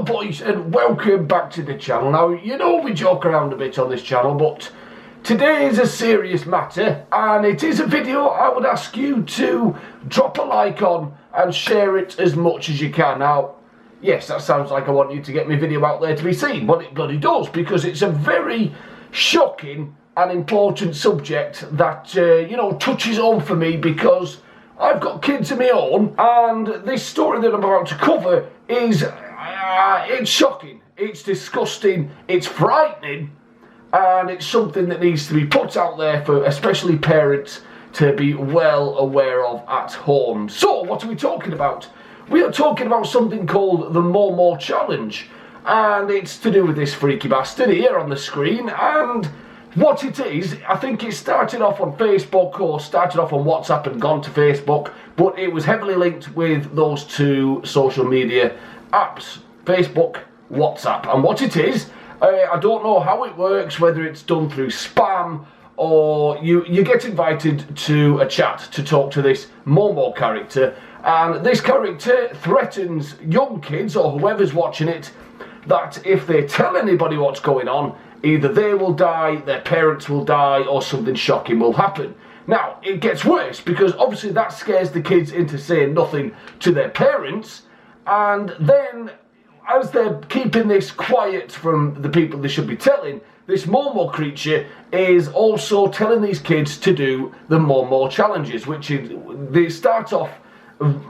Hello boys and welcome back to the channel. Now, you know we joke around a bit on this channel, but today is a serious matter and it is a video I would ask you to drop a like on and share it as much as you can. Now, yes, that sounds like I want you to get my video out there to be seen. Well, it bloody does, because it's a very shocking and important subject that, touches home for me, because I've got kids of my own, and this story that I'm about to cover is, it's shocking, it's disgusting, it's frightening, and it's something that needs to be put out there for especially parents to be well aware of at home. So, what are we talking about? We are talking about something called the Momo challenge, and it's to do with this freaky bastard here on the screen. And what it is, I think it started off on Facebook, or started off on WhatsApp and gone to Facebook, but it was heavily linked with those two social media apps, Facebook, WhatsApp. And what it is, I don't know how it works, whether it's done through spam or you get invited to a chat to talk to this Momo character, and this character threatens young kids or whoever's watching it that if they tell anybody what's going on, either they will die, their parents will die, or something shocking will happen. Now, it gets worse, because obviously that scares the kids into saying nothing to their parents, and then as they're keeping this quiet from the people they should be telling, this Momo creature is also telling these kids to do the Momo challenges, which is, they start off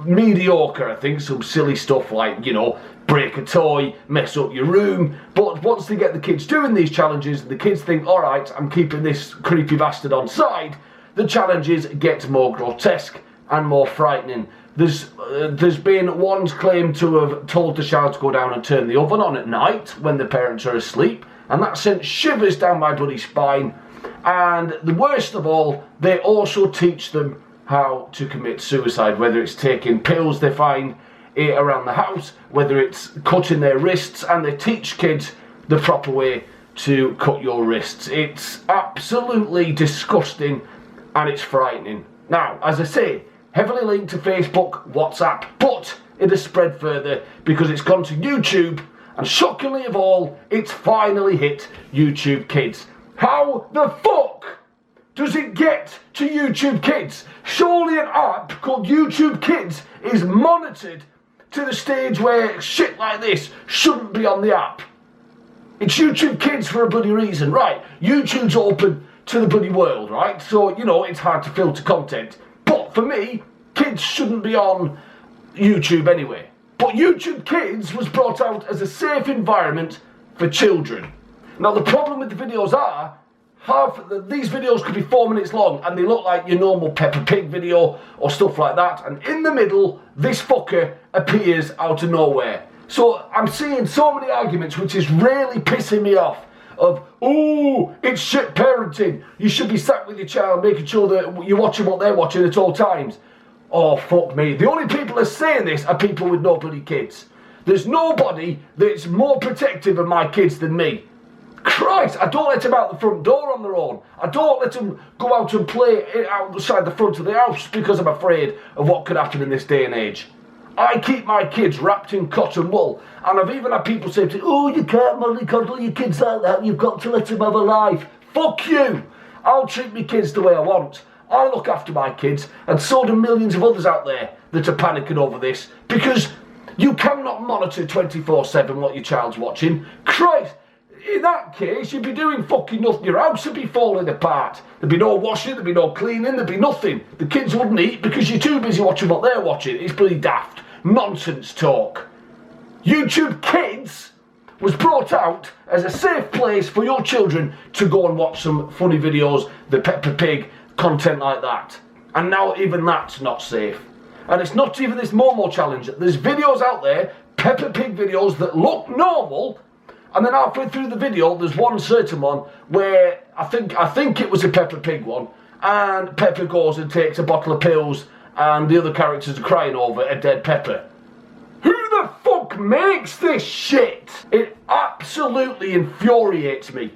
mediocre, I think, some silly stuff like, break a toy, mess up your room, but once they get the kids doing these challenges, the kids think, alright, I'm keeping this creepy bastard on side, the challenges get more grotesque and more frightening. There's been ones claimed to have told the child to go down and turn the oven on at night when the parents are asleep, and that sent shivers down my bloody spine. And the worst of all, they also teach them how to commit suicide, whether it's taking pills they find around the house, whether it's cutting their wrists, and they teach kids the proper way to cut your wrists. It's absolutely disgusting and it's frightening. Now, as I say, heavily linked to Facebook, WhatsApp, but it has spread further because it's gone to YouTube, and shockingly of all, it's finally hit YouTube Kids. How the fuck does it get to YouTube Kids? Surely an app called YouTube Kids is monitored to the stage where shit like this shouldn't be on the app. It's YouTube Kids for a bloody reason, right? YouTube's open to the bloody world, right? So, it's hard to filter content. But for me, kids shouldn't be on YouTube anyway. But YouTube Kids was brought out as a safe environment for children. Now, the problem with the videos are, these videos could be 4 minutes long and they look like your normal Peppa Pig video or stuff like that, and in the middle this fucker appears out of nowhere. So I'm seeing so many arguments, which is really pissing me off, of, oh, it's shit parenting, you should be sat with your child making sure that you're watching what they're watching at all times. Oh, fuck me. The only people that are saying this are people with no bloody kids. There's nobody that's more protective of my kids than me. Christ, I don't let them out the front door on their own. I don't let them go out and play outside the front of the house because I'm afraid of what could happen in this day and age. I keep my kids wrapped in cotton wool, and I've even had people say to me, oh, you can't mollycoddle your kids like that, you've got to let them have a life. Fuck you! I'll treat my kids the way I want. I look after my kids, and so do millions of others out there that are panicking over this, because you cannot monitor 24/7 what your child's watching. Christ! In that case, you'd be doing fucking nothing. Your house would be falling apart. There'd be no washing, there'd be no cleaning, there'd be nothing. The kids wouldn't eat because you're too busy watching what they're watching. It's bloody daft. Nonsense talk. YouTube Kids was brought out as a safe place for your children to go and watch some funny videos, the Peppa Pig, content like that. And now even that's not safe. And it's not even this Momo challenge. There's videos out there, Peppa Pig videos, that look normal, and then halfway through the video, there's one certain one where I think it was a Peppa Pig one, and Peppa goes and takes a bottle of pills, and the other characters are crying over a dead Peppa. Who the fuck makes this shit? It absolutely infuriates me.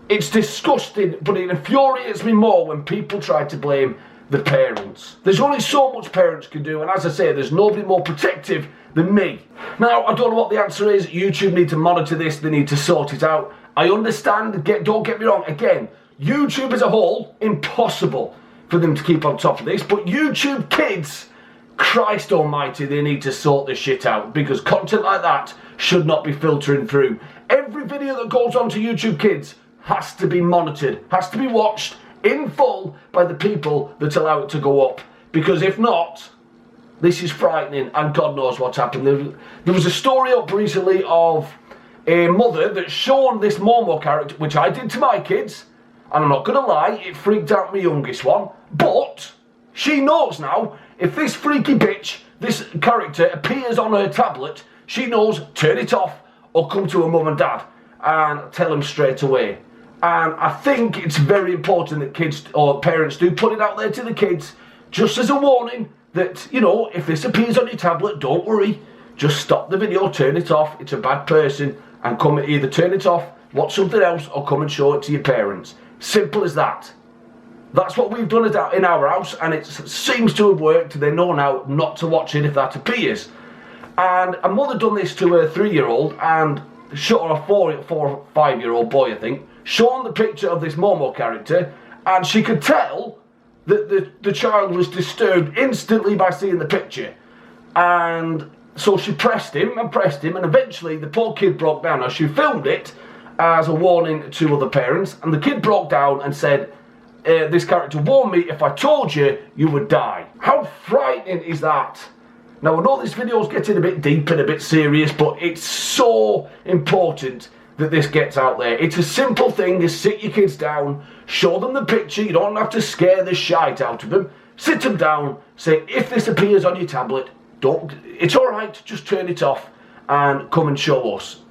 It's disgusting, but it infuriates me more when people try to blame the parents. There's only so much parents can do, and as I say, there's nobody more protective than me. Now, I don't know what the answer is. YouTube need to monitor this, they need to sort it out. I understand, don't get me wrong, again, YouTube as a whole, impossible for them to keep on top of this, but YouTube Kids, Christ almighty, they need to sort this shit out, because content like that should not be filtering through. Every video that goes onto YouTube Kids has to be monitored, has to be watched in full by the people that allow it to go up, because if not, this is frightening, and God knows what's happened. There was a story up recently of a mother that's shown this Momo character, which I did to my kids, and I'm not going to lie, it freaked out my youngest one, but she knows now, if this freaky bitch, this character appears on her tablet, she knows, turn it off, or come to her mum and dad, and tell them straight away. And I think it's very important that kids or parents do put it out there to the kids, just as a warning that, you know, if this appears on your tablet, don't worry, just stop the video, turn it off, it's a bad person, and come either turn it off, watch something else, or come and show it to your parents. Simple as that. That's what we've done in our house, and it seems to have worked. They know now not to watch it if that appears. And a mother done this to her 3-year-old, and showed a 4 or 5-year-old boy, I think, shown the picture of this Momo character, and she could tell that the child was disturbed instantly by seeing the picture. And so she pressed him, and eventually the poor kid broke down. Now, she filmed it as a warning to other parents, and the kid broke down and said, this character warned me, if I told you, you would die. How frightening is that? Now, I know this video is getting a bit deep and a bit serious, but it's so important that this gets out there. It's a simple thing, is sit your kids down, show them the picture, you don't have to scare the shite out of them. Sit them down, say, if this appears on your tablet, it's alright, just turn it off and come and show us.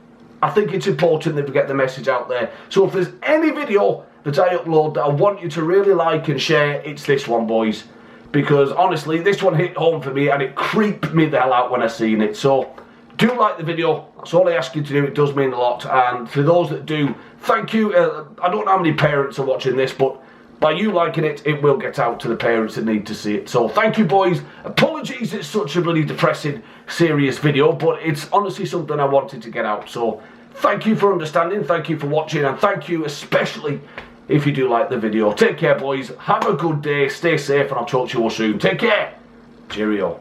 I think it's important that we get the message out there. So if there's any video that I upload that I want you to really like and share, it's this one, boys. Because honestly, this one hit home for me and it creeped me the hell out when I seen it. So do like the video, that's all I ask you to do, it does mean a lot. And for those that do, thank you. I don't know how many parents are watching this, but by you liking it, it will get out to the parents that need to see it. So thank you, boys. Apologies, it's such a really depressing, serious video, but it's honestly something I wanted to get out. So thank you for understanding, thank you for watching, and thank you especially if you do like the video. Take care, boys. Have a good day, stay safe, and I'll talk to you all soon. Take care. Cheerio.